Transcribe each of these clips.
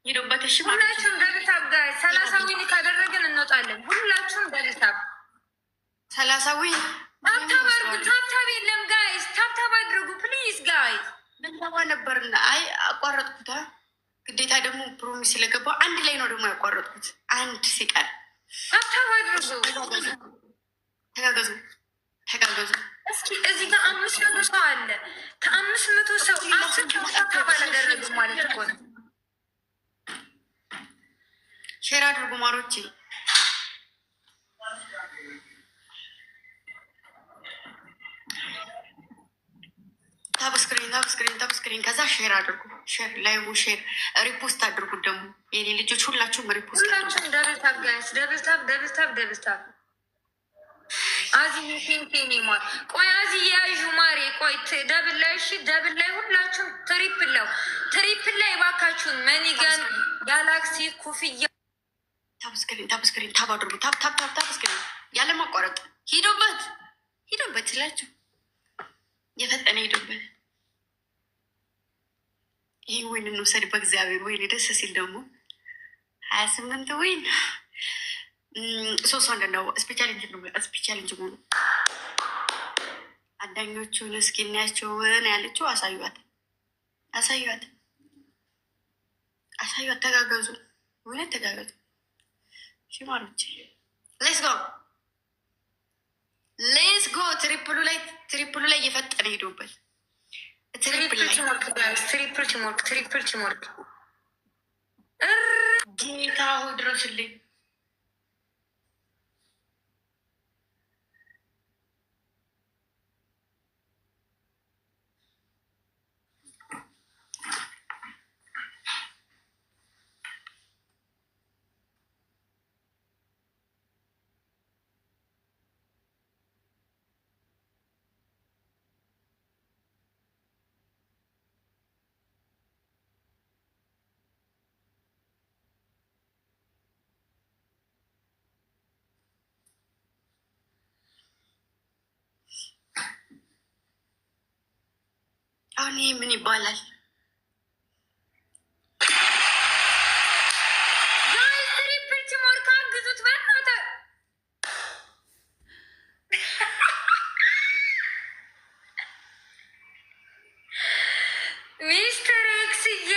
ሄዶበት። እሺ ሁላችሁም ደብታብ ጋይ 30 ዊን ካደረግን እንወጣለን። ሁላችሁም ደብታብ 30 ዊን ታብታብ የለም ጋይስ፣ ታብታብ አድርጉ ፕሊዝ ጋይስ። ልንገባ ነበርና አይ አቋረጥኩት። ግዴታ ደግሞ ፕሮሚስ ስለገባው አንድ ላይ ነው ደግሞ ያቋረጥኩት። አንድ ሲቀር ታብታብ አድርጉ። ተጋገዙ ተጋገዙ። እስኪ እዚህ ጋር 500 ሰው አለ። ከ500 ሰው 10 ታብታብ አላደረግም ማለት እኮ ነው። ሼር አድርጉ ማሮቼ። ታብስክሪን ከዛ ሼር አድርጉ። ሼር ላይቭ ሼር ሪፖስት አድርጉ። ደግሞ የኔ ልጆች ሁላችሁም ሪፖስት ሁላችሁም ደብልታብ ጋይስ፣ ደብልታብ አዚ ቴንኬኒ ማር ቆይ አዚ የያዡ ማሬ ቆይ ደብል ላይ እሺ፣ ደብል ላይ ሁላችሁም ትሪፕል ላይ ባካችሁን መኒገን ጋላክሲ ኩፍያ ታብስክሪን ታብ አድርጉ። ታብስክሪን ያለ ማቋረጥ ሂዶበት ስላችሁ የፈጠነ ሂዶበት። ይህ ወይን እንውሰድ በእግዚአብሔር። ወይን ደስ ሲል ደግሞ 28 ወይን 3 አንዳንዳው ስፔቻል ሆኑ። አዳኞቹን እስኪ እናያቸውን ያለችው አሳዩት። ተጋገዙ፣ እውነት ተጋገዙ። ሽማሮች ሌስ ጎ ትሪፕሉ ላይ እየፈጠነ ሄዶበት ትሪፕል ችሞርክ ጌታ ሆይ ድረስልኝ። አሁን ይህ ምን ይባላል? ትሪፕል ችሞርክ አግዙት በእናትህ። ሚስተር ኤክስዬ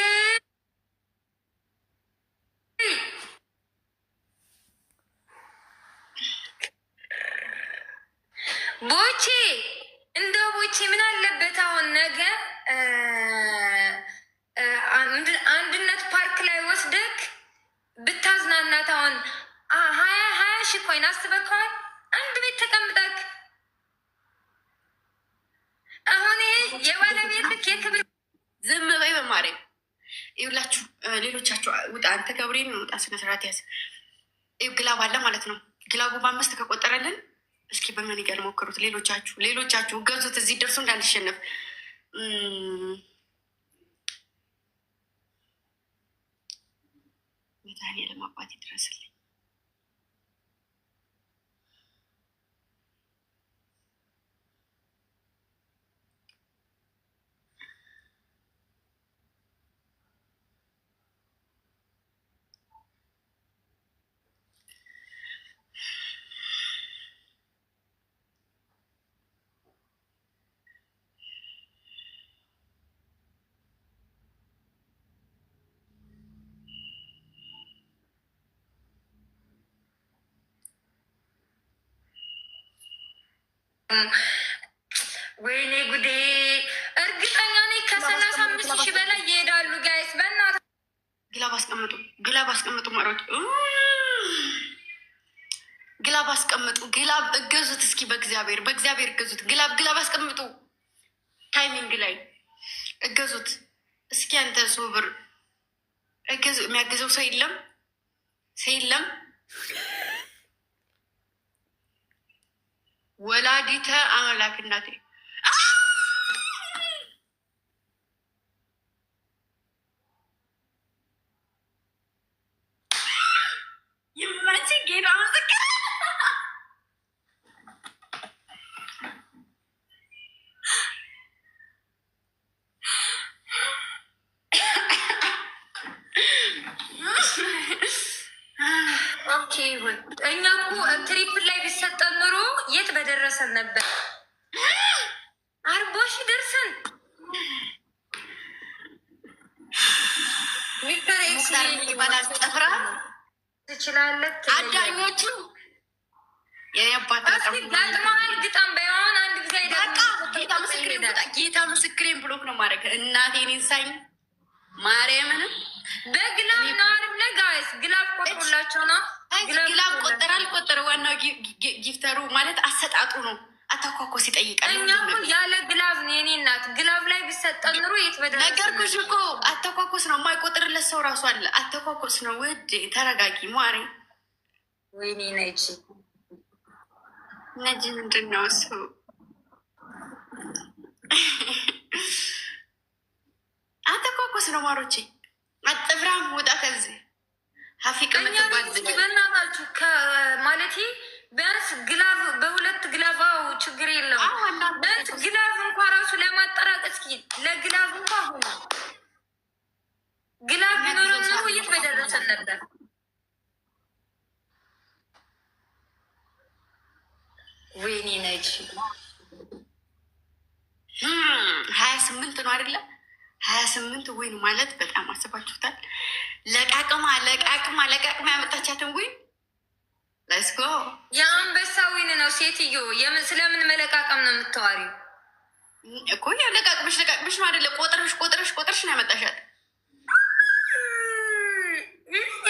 ቦቼ እንደው ቦቼ ምን አለበት አሁን ነገ አንድነት ፓርክ ላይ ወስደክ ብታዝናናት። አሁን 20 ሺህ ኮይን አስበከዋል። አንድ ቤት ተቀምጠክ አሁን ይሄ የባለቤትክ የክብር ዝም በይ በማሬ ይውላችሁ። ሌሎቻችሁ ውጣ፣ አንተ ገብሬን ውጣ፣ ስነስርዓት ያዝ። ግላብ አለ ማለት ነው። ግላቡ በ5 ከቆጠረልን እስኪ በመኒገር ሞክሩት። ሌሎቻችሁ ገዙት። እዚህ ደርሶ እንዳንሸነፍ መድኃኒዓለም አባት ይድረስልኝ። ወይኔ ጉዴ! እርግጠኛ ነኝ ከ35,000 በላይ ይሄዳሉ። ጋይስ በእናትህ ግላብ አስቀምጡ ማሮች፣ ግላብ አስቀምጡ። ግላብ እገዙት እስኪ በእግዚአብሔር እገዙት። ግላብ አስቀምጡ። ታይሚንግ ላይ እገዙት እስኪ። አንተ ሶብር እገዙ። የሚያግዘው ሰው የለም። ወላዲተ አምላክ እናቴ ይመች ጌታ ምስክር ኦኬ ይሁን። እኛ እኮ ትሪፕል ላይ ቢሰጠን ኑሮ የት በደረሰን ነበር። 40 ሺህ ደርሰን ቪክተር ይባላል ጠፍራ ትችላለህ። አዳኞቹ ጋጥመሃል ግጣም በሆን አንድ ጊዜ ጌታ ምስክሬን ብሎክ ነው ማድረግ እናቴን ይንሳኝ ማርያምንም በግላብ ናርም ነጋይስ ግላብ ቆጥሮላቸው ነው። ግላብ ቆጠር አልቆጠረ ዋናው ጊፍተሩ ማለት አሰጣጡ ነው። አታኳኮስ ይጠይቃል። እኛ አሁን ያለ ግላብ ነው የኔ እናት ግላብ ላይ ቢሰጠን ኑሮ የት በደረሰ ነገርኩሽ እኮ አተኳኮስ ነው። የማይቆጥርለት ሰው ራሱ አለ። አተኳኮስ ነው። ውድ ተረጋጊ ማሪ። ወይኔ ነች ነጅ ምንድን ነው እሱ? አተኳኮስ ነው ማሮቼ። አጥብራም ውጣ ከዚህ ሀፊቅ በናታችሁ ከማለቴ ቢያንስ ግላቭ በሁለት ግላቫው ችግር የለውም። ቢያንስ ግላቭ እንኳ ራሱ ለማጠራቅ እስኪ ለግላቭ እንኳ ሆነ ግላቭ ቢኖረ ኑሮ የት በደረሰን ነበር። ወይኔ ነች 28 ነው አይደለም? 28 ወይን ማለት በጣም አስባችሁታል። ለቃቅማ ያመጣቻትን ወይን ለስጎ የአንበሳ ወይን ነው። ሴትዮ ስለምን መለቃቀም ነው የምታዋሪው? እኮ ለቃቅምሽ ነው አይደለ? ቆጥርሽ ነው ያመጣሻት።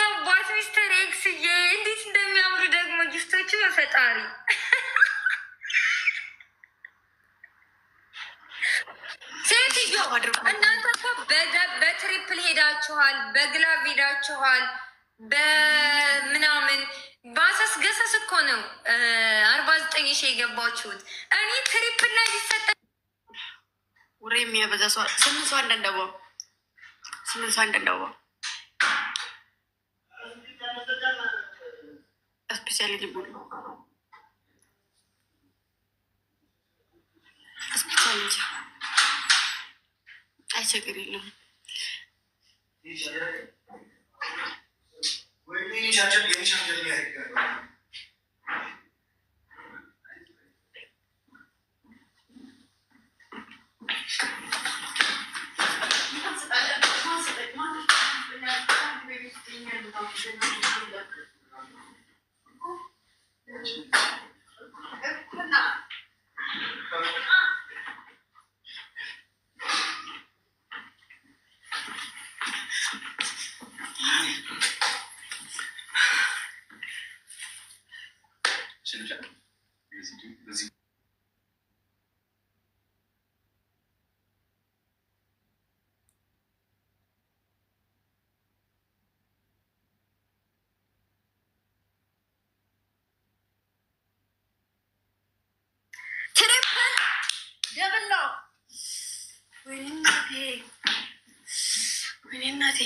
ያባት ሚስተር ኤክስዬ እንዴት እንደሚያምሩ ደግሞ ጊፍቶቹ በፈጣሪ ሴትዮ እናንተ እኮ በትሪፕል ሄዳችኋል፣ በግላቭ ሄዳችኋል፣ በምናምን ባሰስ ገሰስ እኮ ነው 49 ሺህ የገባችሁት። እኔ ትሪፕል ላይ ሊሰጠ ውሬ የሚያበዛ ሰው 8 ሰው አንዳንዳዋ ስፔሻሊ ሊቡሉ ስፔሻሊ አይቸግር የለም። ወይኔ እናቴ